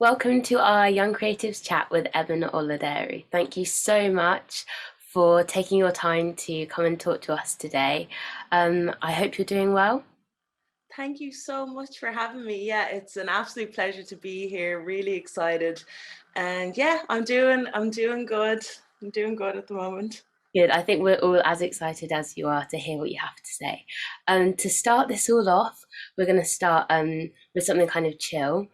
Welcome to our Young Creatives chat with Ebun Oladeru. Thank you so much for taking your time to come and talk to us today. I hope you're doing well. Thank you so much for having me. Yeah, it's an absolute pleasure to be here. Really excited. And yeah, I'm doing good. I'm doing good at the moment. Good. I think we're all as excited as you are to hear what you have to say. To start this all off, we're going to start with something kind of chill.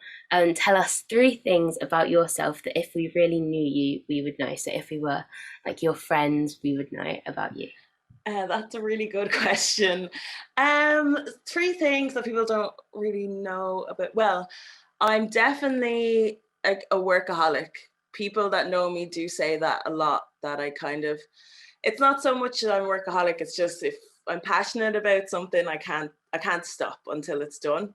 Tell us three things about yourself that if we really knew you, we would know. So if we were like your friends, we would know about you. That's a really good question. Three things that people don't really know about. Well, I'm definitely a workaholic. People that know me do say that a lot, that I kind of, it's not so much that I'm workaholic, it's just if I'm passionate about something, I can't stop until it's done.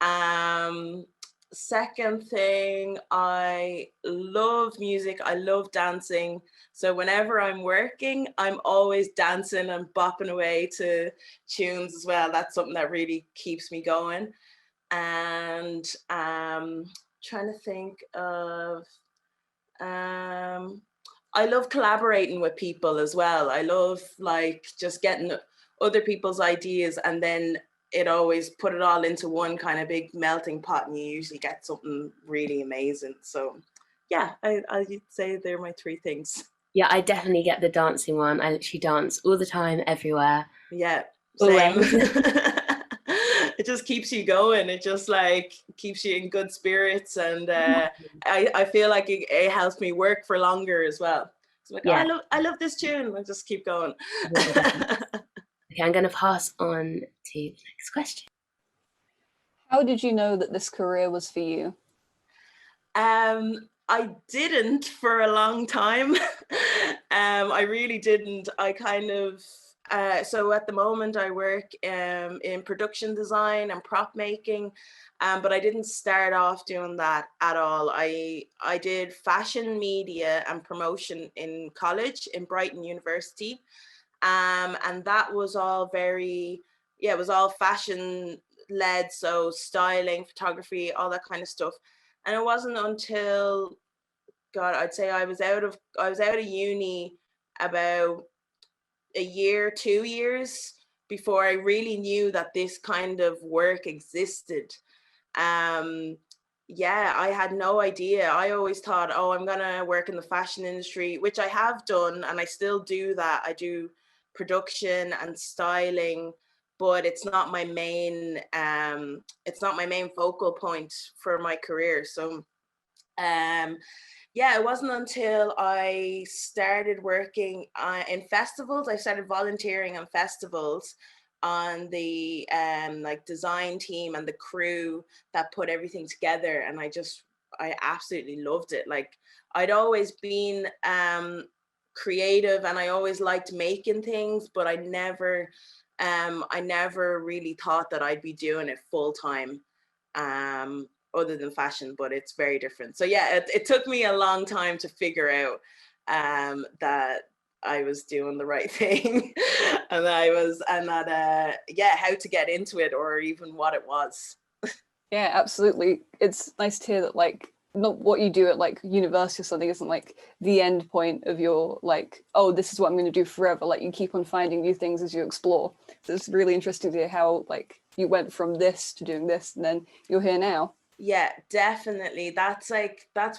Um, Second thing, I love music. I love dancing. So whenever I'm working, I'm always dancing and bopping away to tunes as well. That's something that really keeps me going. And trying to think of um I love collaborating with people as well. I love like just getting other people's ideas and then it always put it all into one kind of big melting pot and you usually get something really amazing. So yeah, I'd say they're my three things. Yeah, I definitely get the dancing one. I literally dance all the time, everywhere, Yeah, same. always. It just keeps you going. It just like keeps you in good spirits, and I feel like it helps me work for longer as well. So I'm like, oh, I Yeah, love this tune. I just keep going. yeah, definitely. Okay, I'm going to pass on to the next question. How did you know that this career was for you? I didn't for a long time. I really didn't. I kind of so at the moment I work in production design and prop making, but I didn't start off doing that at all. I did fashion media and promotion in college in Brighton University, and that was all very yeah, it was all fashion led, so styling, photography, all that kind of stuff. And it wasn't until God, I'd say I was out of uni about a year, 2 years before I really knew that this kind of work existed. Um, yeah, I had no idea. I always thought, oh, I'm gonna work in the fashion industry, which I have done, and I still do that. I do production and styling, but it's not my main focal point for my career. So um, yeah, it wasn't until I started working in festivals. I started volunteering on festivals on the like design team and the crew that put everything together, and I absolutely loved it. Like I'd always been creative and I always liked making things, but I never really thought that I'd be doing it full time. Other than fashion, but it's very different. So yeah, it took me a long time to figure out that I was doing the right thing and that yeah, how to get into it or even what it was. Yeah, absolutely. It's nice to hear that like not what you do at like university or something isn't like the end point of your like, oh, this is what I'm going to do forever. Like you keep on finding new things as you explore. So it's really interesting to hear how like you went from this to doing this and then you're here now. Yeah, definitely. That's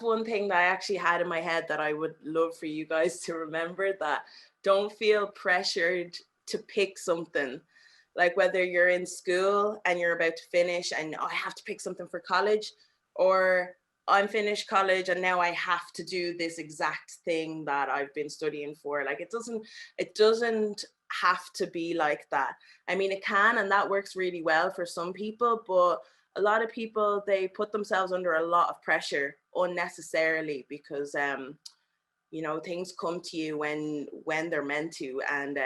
one thing that I actually had in my head that I would love for you guys to remember, that don't feel pressured to pick something. Like whether you're in school and you're about to finish and oh, I have to pick something for college, or I'm finished college and now I have to do this exact thing that I've been studying for. Like it doesn't have to be like that. I mean, it can, and that works really well for some people, but a lot of people, they put themselves under a lot of pressure unnecessarily because things come to you when they're meant to. And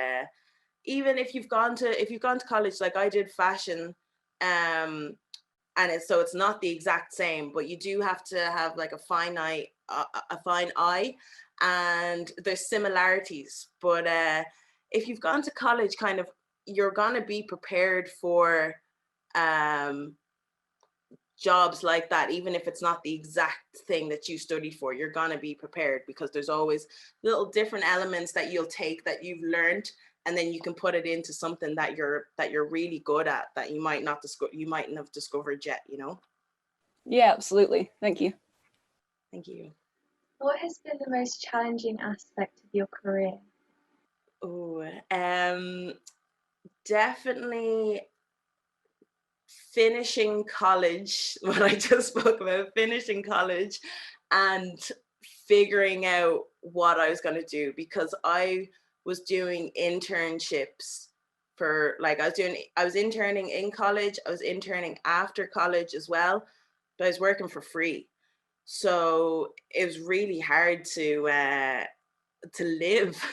even if you've gone to college, like I did fashion, and it's not the exact same, but you do have to have like a fine eye, and there's similarities. But if you've gone to college, kind of, you're gonna be prepared for um jobs like that, even if it's not the exact thing that you studied for, you're gonna be prepared, because there's always little different elements that you'll take that you've learned, and then you can put it into something that you're really good at, that you mightn't have discovered yet, you know. Yeah, absolutely. Thank you. Thank you. What has been the most challenging aspect of your career? Oh, definitely finishing college. What I just spoke about, finishing college and figuring out what I was going to do, because I was doing internships for, like, I was interning in college, I was interning after college as well, but I was working for free. So it was really hard to live.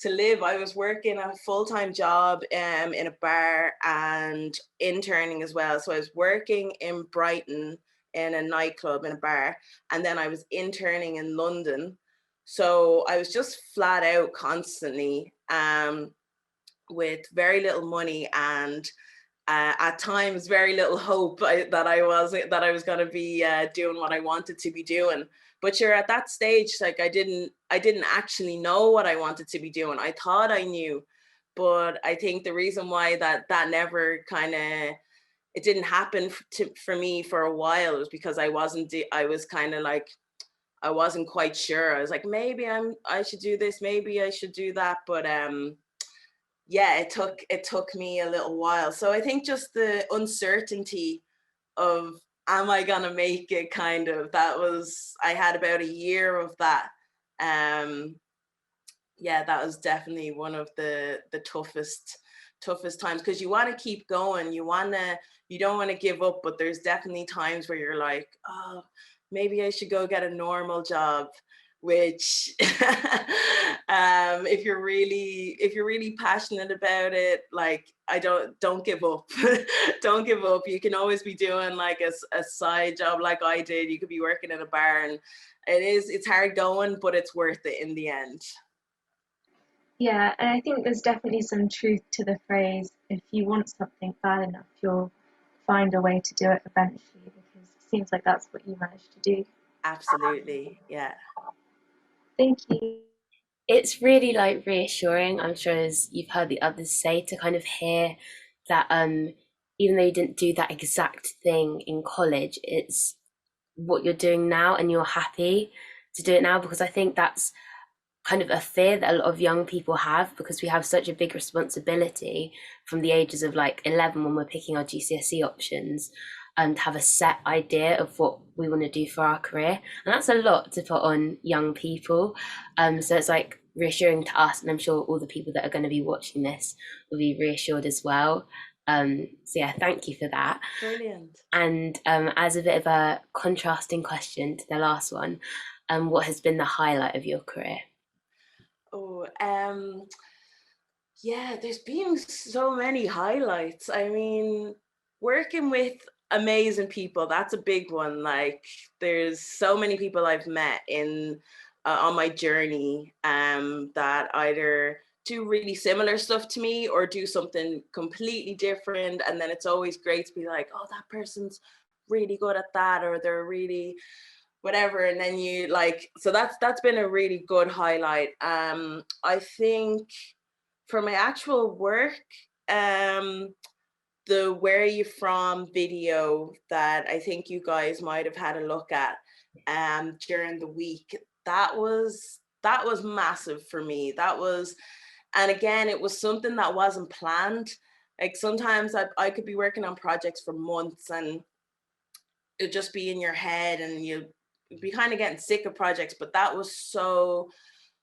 To live, I was working a full-time job in a bar and interning as well. So I was working in Brighton in a nightclub, in a bar, and then I was interning in London. So I was just flat out constantly, with very little money, and at times very little hope that I was going to be doing what I wanted to be doing. But you're at that stage, like, I didn't actually know what I wanted to be doing. I thought I knew, but I think the reason why that never kind of, it didn't happen for me for a while, was because I was kind of like, I wasn't quite sure. I was like, maybe I should do this, maybe I should do that, but yeah, it took me a little while. So I think just the uncertainty of, am I gonna make it, kind of, I had about a year of that. Yeah, that was definitely one of the toughest times, because you want to keep going, you don't want to give up, but there's definitely times where you're like, oh, maybe I should go get a normal job, which if you're really passionate about it, like, don't give up. Don't give up. You can always be doing like a side job, like I did. You could be working in a bar, and it's hard going, but it's worth it in the end. Yeah, and I think there's definitely some truth to the phrase, if you want something bad enough, you'll find a way to do it eventually, because it seems like that's what you managed to do. Absolutely, yeah. Thank you. It's really like reassuring, I'm sure, as you've heard the others say, to kind of hear that even though you didn't do that exact thing in college, it's what you're doing now and you're happy to do it now. Because I think that's kind of a fear that a lot of young people have, because we have such a big responsibility from the ages of like 11 when we're picking our GCSE options, and to have a set idea of what we want to do for our career, and that's a lot to put on young people. So it's like reassuring to us, and I'm sure all the people that are going to be watching this will be reassured as well. So yeah, thank you for that. Brilliant. And as a bit of a contrasting question to the last one, what has been the highlight of your career? Oh, yeah, there's been so many highlights. I mean, working with amazing people, that's a big one. Like, there's so many people I've met on my journey, that either do really similar stuff to me or do something completely different. And then it's always great to be like, oh, that person's really good at that, or they're really whatever. And then you like, so that's been a really good highlight. I think for my actual work, the Where Are You From video that I think you guys might have had a look at during the week, that was massive for me. And again, it was something that wasn't planned. Like, sometimes I could be working on projects for months, and it'd just be in your head, and you'd be kind of getting sick of projects. But that was so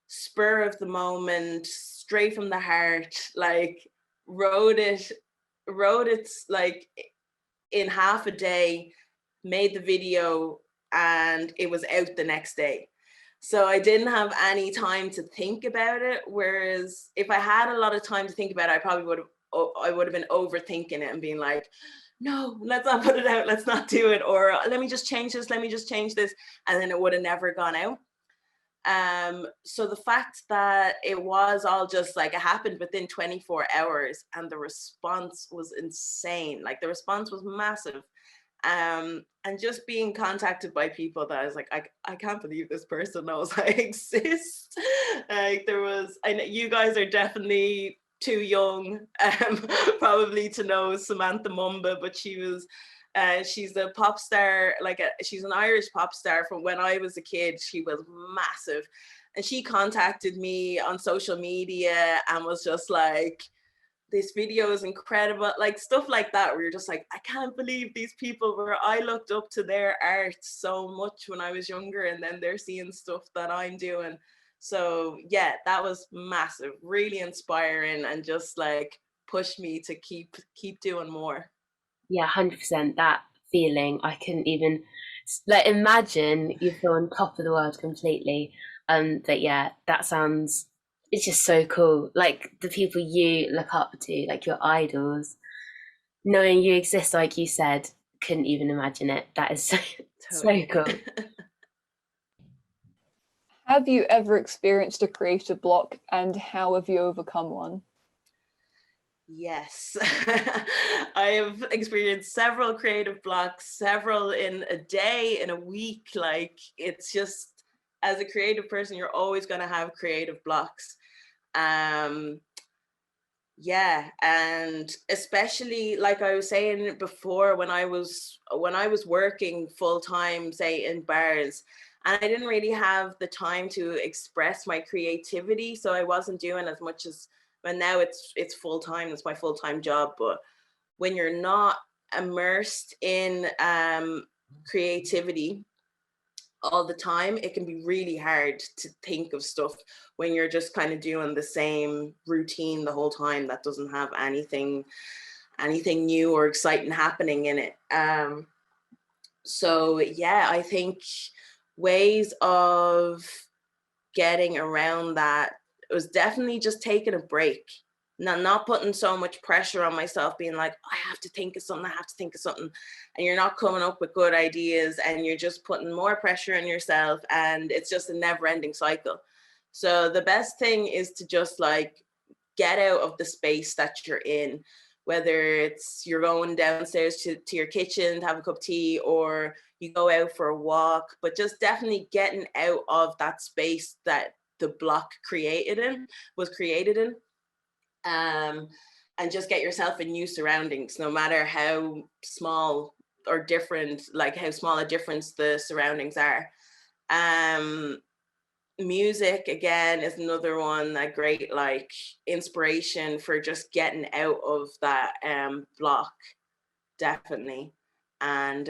spur of the moment, straight from the heart. Like, wrote it like in half a day, made the video, and it was out the next day. So I didn't have any time to think about it. Whereas if I had a lot of time to think about it, I would have been overthinking it and being like, no, let's not put it out, let's not do it, or let me just change this, and then it would have never gone out. So the fact that it was all just like, it happened within 24 hours, and the response was insane. Like, the response was massive. And just being contacted by people that I was like, I can't believe this person knows I exist. Like I know you guys are definitely too young, probably to know Samantha Mumba, but she's a pop star, she's an Irish pop star from when I was a kid. She was massive. And she contacted me on social media and was just like, this video is incredible, like stuff like that, where you're just like, I can't believe these people where I looked up to their art so much when I was younger, and then they're seeing stuff that I'm doing. So yeah, that was massive, really inspiring, and just like pushed me to keep doing more. Yeah, 100%. That feeling, I couldn't even like imagine you feel on top of the world completely. But yeah, that sounds, it's just so cool. Like the people you look up to, like your idols, knowing you exist, like you said, couldn't even imagine it. That is so so cool. Have you ever experienced a creative block, and how have you overcome one? Yes, I have experienced several creative blocks, several in a day, in a week. Like, it's just, as a creative person, you're always going to have creative blocks. Yeah, and especially like I was saying before, when I was working full time, say in bars, and I didn't really have the time to express my creativity, so I wasn't doing as much as, but now it's full time. It's my full time job. But when you're not immersed in creativity all the time, it can be really hard to think of stuff when you're just kind of doing the same routine the whole time that doesn't have anything new or exciting happening in it. So yeah, I think ways of getting around that was definitely just taking a break. Not putting so much pressure on myself, being like, I have to think of something, and you're not coming up with good ideas, and you're just putting more pressure on yourself, and it's just a never-ending cycle. So the best thing is to just like get out of the space that you're in, whether it's you're going downstairs to your kitchen to have a cup of tea, or you go out for a walk, but just definitely getting out of that space that the block was created in. And just get yourself in new surroundings, no matter how small or different, like how small a difference the surroundings are. Music again is another one, a great like inspiration for just getting out of that block, definitely. And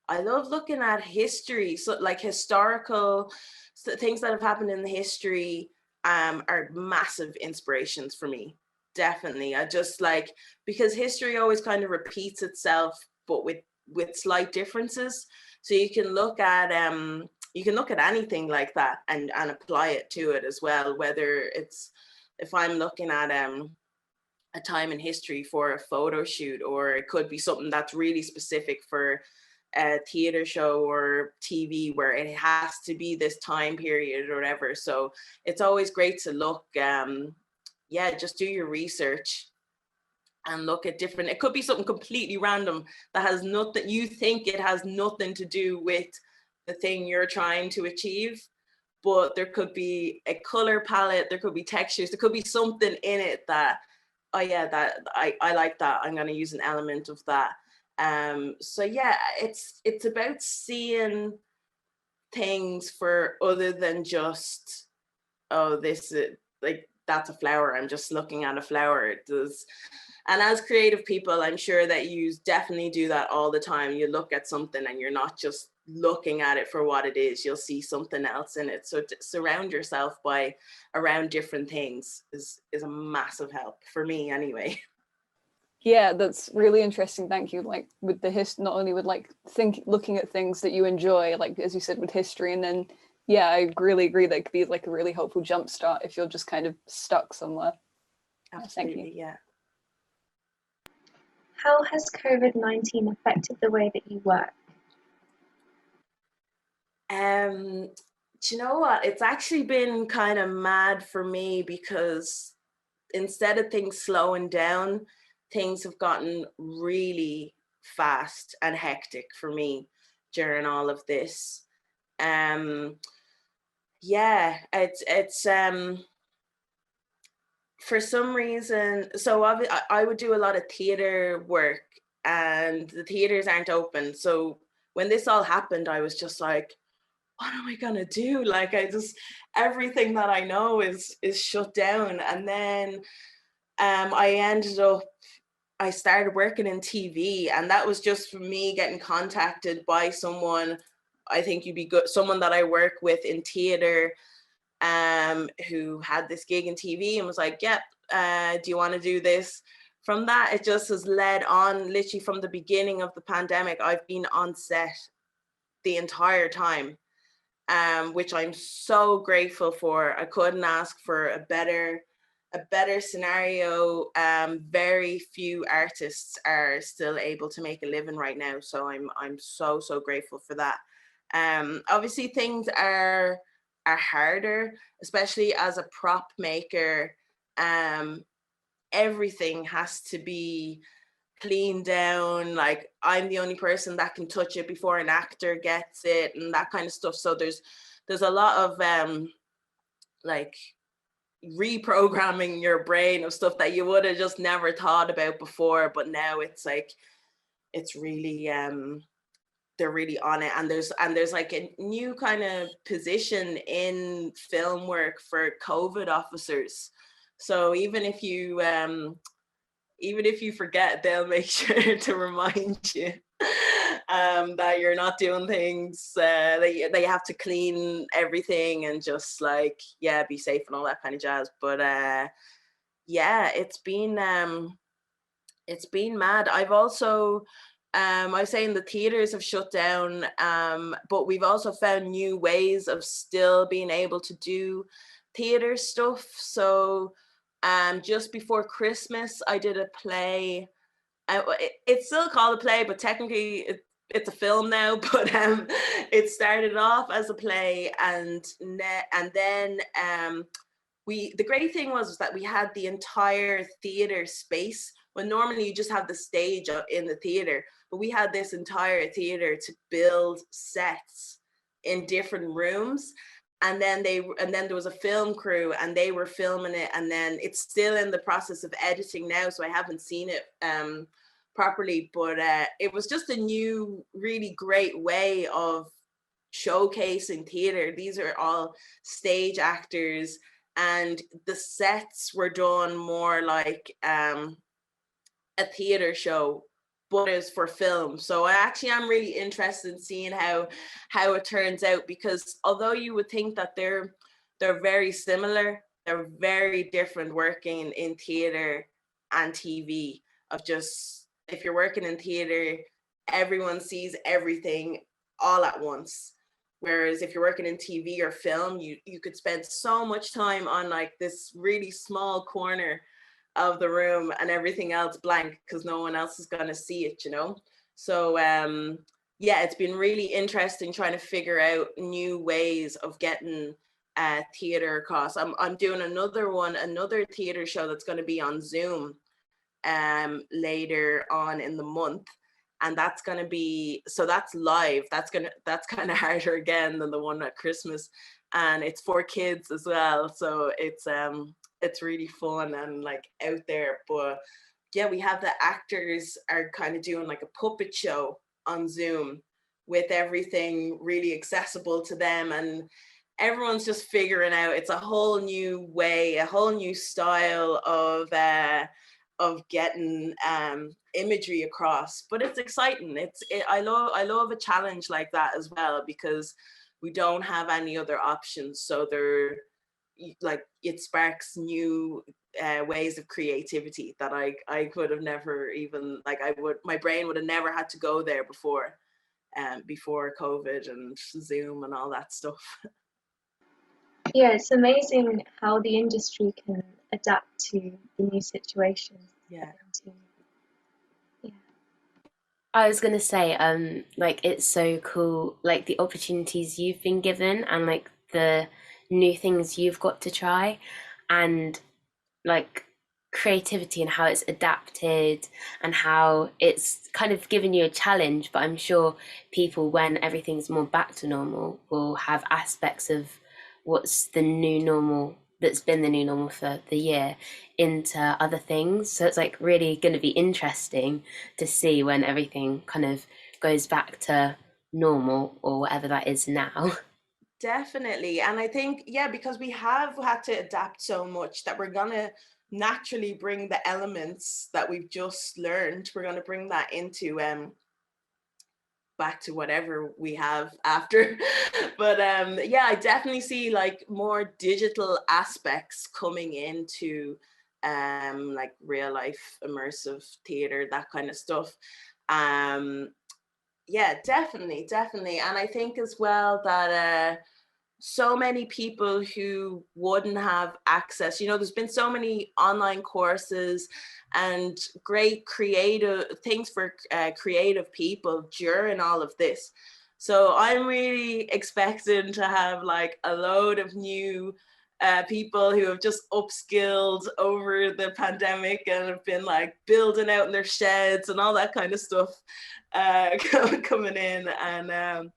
I love looking at history, so like historical things that have happened in the history are massive inspirations for me. Definitely, I just like, because history always kind of repeats itself, but with slight differences. So you can look at anything like that and apply it to it as well. Whether it's, if I'm looking at a time in history for a photo shoot, or it could be something that's really specific for a theater show or TV, where it has to be this time period or whatever. So it's always great to look, just do your research and look at different, it could be something completely random that has nothing, you think it has nothing to do with the thing you're trying to achieve, but there could be a color palette, there could be textures, there could be something in it that, oh yeah, that I like that, I'm going to use an element of that. So yeah, it's about seeing things for other than just, oh, this is like, that's a flower, I'm just looking at a flower. It does. And as creative people, I'm sure that you definitely do that all the time. You look at something and you're not just looking at it for what it is, you'll see something else in it. So to surround yourself by around different things is a massive help for me anyway. Yeah, that's really interesting. Thank you. Like with the not only with like looking at things that you enjoy, like as you said with history, and then yeah, I really agree that could be like a really helpful jumpstart if you're just kind of stuck somewhere. Absolutely, thank you. Yeah. How has COVID-19 affected the way that you work? Do you know what? It's actually been kind of mad for me, because instead of things slowing down, things have gotten really fast and hectic for me during all of this. Yeah, it's for some reason, so I would do a lot of theater work, and the theaters aren't open. So when this all happened, I was just like, what am I gonna do? Like, I just, everything that I know is shut down. And then I started working in TV, and that was just for me getting contacted by someone. I think you'd be good, someone that I work with in theater, who had this gig in TV and was like, yep, do you want to do this? From that, it just has led on. Literally from the beginning of the pandemic, I've been on set the entire time, which I'm so grateful for. I couldn't ask for a better scenario. Very few artists are still able to make a living right now, so I'm so grateful for that. Obviously things are harder, especially as a prop maker. Everything has to be cleaned down. Like, I'm the only person that can touch it before an actor gets it, and that kind of stuff. So there's a lot of like reprogramming your brain of stuff that you would have just never thought about before. But now it's like, it's really they're really on it, and there's like a new kind of position in film work for COVID officers. So even if you forget, they'll make sure to remind you that you're not doing things, that you have to clean everything and just like, yeah, be safe and all that kind of jazz. But yeah, it's been mad. I've also I was saying the theaters have shut down, but we've also found new ways of still being able to do theater stuff. So just before Christmas, I did a play. It's still called a play, but technically it's a film now. But it started off as a play, and then the great thing was that we had the entire theater space, when normally you just have the stage in the theater, but we had this entire theater to build sets in different rooms. And then there was a film crew, and they were filming it, and then it's still in the process of editing now, so I haven't seen it properly. But it was just a new, really great way of showcasing theater. These are all stage actors, and the sets were done more like a theater show, but is for film. So I actually am really interested in seeing how it turns out, because although you would think that they're very similar, they're very different working in theater and TV. Of just, if you're working in theater, everyone sees everything all at once. Whereas if you're working in TV or film, you could spend so much time on like this really small corner of the room and everything else blank, because no one else is going to see it, you know? So yeah, it's been really interesting trying to figure out new ways of getting theater across. I'm doing another theater show that's going to be on Zoom later on in the month, and that's going to be, so that's live. That's kind of harder again than the one at Christmas, and it's for kids as well, so it's really fun and like out there. But yeah, we have the actors are kind of doing like a puppet show on Zoom, with everything really accessible to them, and everyone's just figuring out, it's a whole new way, a whole new style of getting imagery across. But it's exciting. I love a challenge like that as well, because we don't have any other options. So it sparks new ways of creativity that I could have never even, my brain would have never had to go there before COVID and Zoom and all that stuff. Yeah, it's amazing how the industry can adapt to the new situations. Yeah. Yeah. I was gonna say, like, it's so cool, like the opportunities you've been given and like the new things you've got to try, and like creativity and how it's adapted and how it's kind of given you a challenge. But I'm sure people, when everything's more back to normal, will have aspects of what's the new normal, that's been the new normal for the year, into other things. So it's like really going to be interesting to see when everything kind of goes back to normal or whatever that is now. Definitely. And I think, yeah, because we have had to adapt so much that we're going to naturally bring the elements that we've just learned, we're going to bring that into back to whatever we have after. But yeah, I definitely see like more digital aspects coming into like real life immersive theater, that kind of stuff. Yeah, definitely. And I think as well that so many people who wouldn't have access, there's been so many online courses and great creative things for creative people during all of this. So I'm really expecting to have like a load of new people who have just upskilled over the pandemic and have been like building out in their sheds and all that kind of stuff coming in and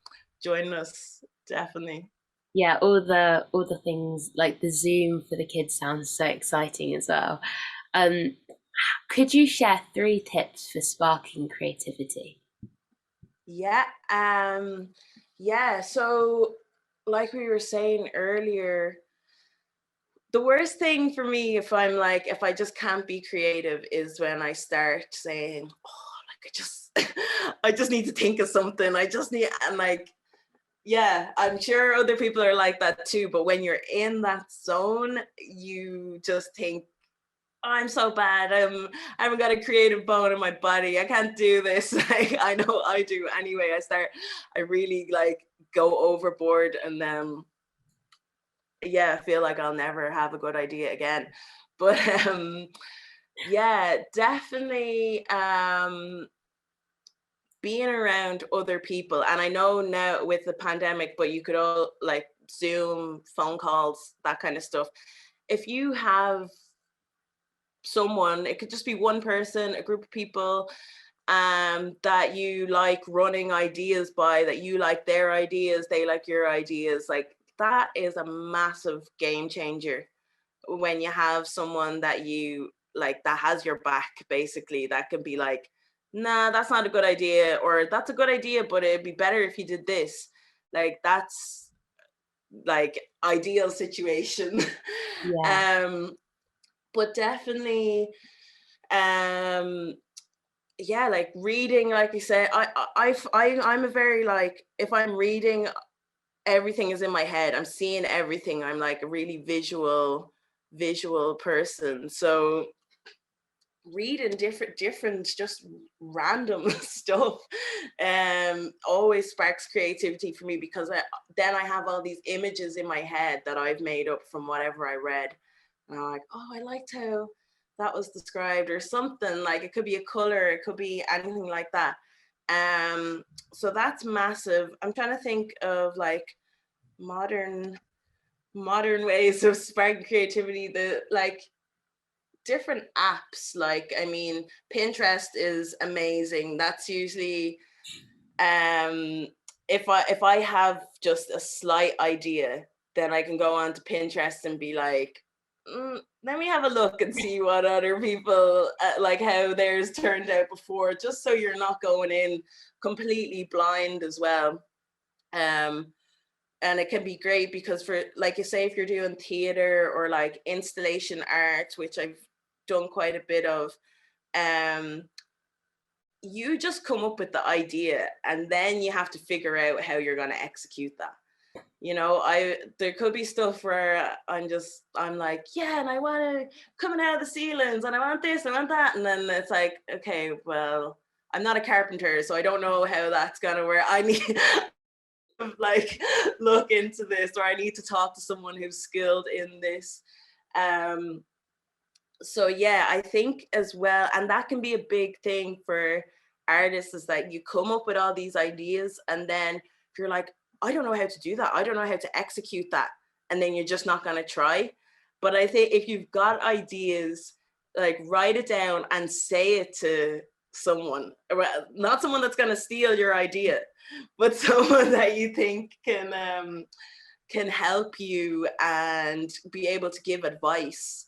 joining us, definitely. Yeah, all the things like the Zoom for the kids sounds so exciting as well. Um, could you share 3 tips for sparking creativity? Yeah, yeah. So, like we were saying earlier, the worst thing for me, if I just can't be creative, is when I start saying, "Oh, like I just need to think of something. I just need," and like, yeah, I'm sure other people are like that too. But when you're in that zone, you just think, oh, I'm so bad. I haven't got a creative bone in my body. I can't do this. Like, I know I do anyway. I really like go overboard, and then yeah, I feel like I'll never have a good idea again. But yeah, definitely being around other people. And I know now with the pandemic, but you could all like Zoom, phone calls, that kind of stuff. If you have someone, it could just be one person, a group of people that you like running ideas by, that you like their ideas, they like your ideas, like that is a massive game changer when you have someone that you like that has your back, basically, that can be like, nah, that's not a good idea, or that's a good idea but it'd be better if you did this. Like that's like ideal situation. Yeah. um but definitely um yeah, like reading, like you said, I'm a very like, if I'm reading, everything is in my head, I'm seeing everything, I'm like a really visual person. So reading different just random stuff always sparks creativity for me, because then I have all these images in my head that I've made up from whatever I read, and I'm like, oh, I liked how that was described, or something. Like it could be a color, it could be anything like that. So that's massive. I'm trying to think of like modern ways of sparking creativity. The like different apps, like, I mean, Pinterest is amazing. That's usually if I have just a slight idea, then I can go on to Pinterest and be like, let me have a look and see what other people like how theirs turned out before, just so you're not going in completely blind as well. And it can be great because, for like you say, if you're doing theater or like installation art, which I've done quite a bit of, um you just come up with the idea and then you have to figure out how you're going to execute that. There could be stuff where I'm like, yeah, and I want to coming out of the ceilings, and I want this, I want that, and then it's like, okay, well, I'm not a carpenter, so I don't know how that's gonna work. I need like look into this, or I need to talk to someone who's skilled in this. So yeah, I think as well, and that can be a big thing for artists, is that you come up with all these ideas and then you're like, I don't know how to do that, I don't know how to execute that, and then you're just not going to try. But I think if you've got ideas, like write it down and say it to someone, not someone that's going to steal your idea, but someone that you think can help you and be able to give advice.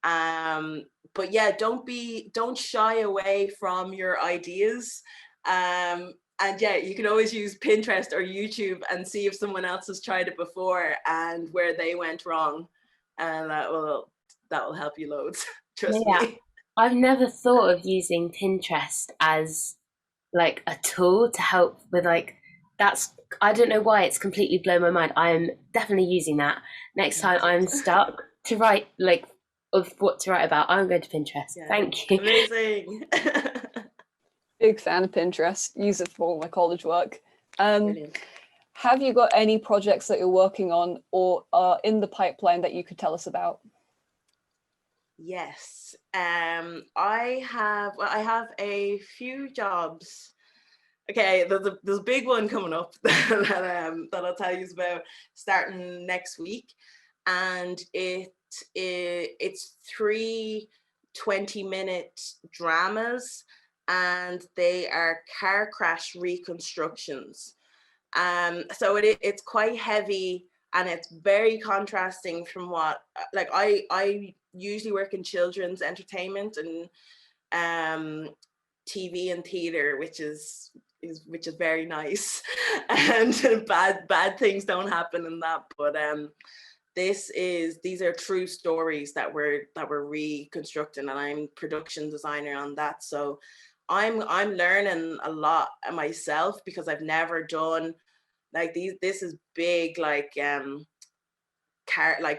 But yeah, don't shy away from your ideas. And yeah, you can always use Pinterest or YouTube and see if someone else has tried it before and where they went wrong, and that will help you loads. Trust Yeah. me. I've never thought of using Pinterest as like a tool to help with like that's I don't know why it's completely blown my mind. I am definitely using that next time I'm stuck to write like of what to write about. I'm going to Pinterest. Yeah. Thank you. Amazing. Big fan of Pinterest. Use it for all my college work. Brilliant. Have you got any projects that you're working on or are in the pipeline that you could tell us about? Yes. I have a few jobs. Okay, there's a big one coming up that I'll tell you about starting next week, and it's 3 20-minute dramas, and they are car crash reconstructions. So it's quite heavy, and it's very contrasting from what like I usually work in children's entertainment and TV and theater, which is very nice, and bad things don't happen in that. But these are true stories that we're reconstructing, and I'm production designer on that. So I'm learning a lot myself because I've never done like these. This is big, like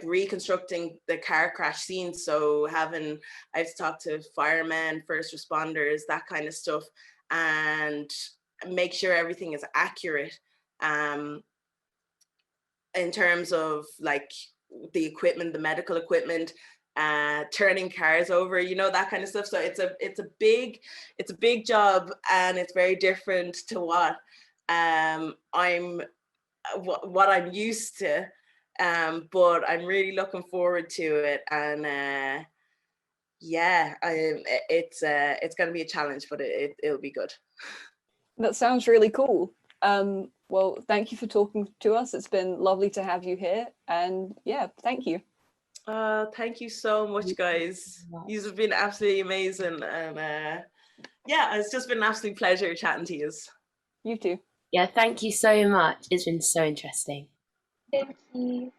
reconstructing the car crash scene. So I've talked to firemen, first responders, that kind of stuff, and make sure everything is accurate in terms of like the equipment, the medical equipment, turning cars over, that kind of stuff. So it's a big job, and it's very different to what I'm used to. But I'm really looking forward to it, and yeah, it's going to be a challenge, but it'll be good. That sounds really cool. Well, thank you for talking to us. It's been lovely to have you here, and yeah, thank you. Thank you so much, guys. You've been absolutely amazing, and yeah, it's just been an absolute pleasure chatting to you. You too. Yeah, thank you so much. It's been so interesting. Thank you.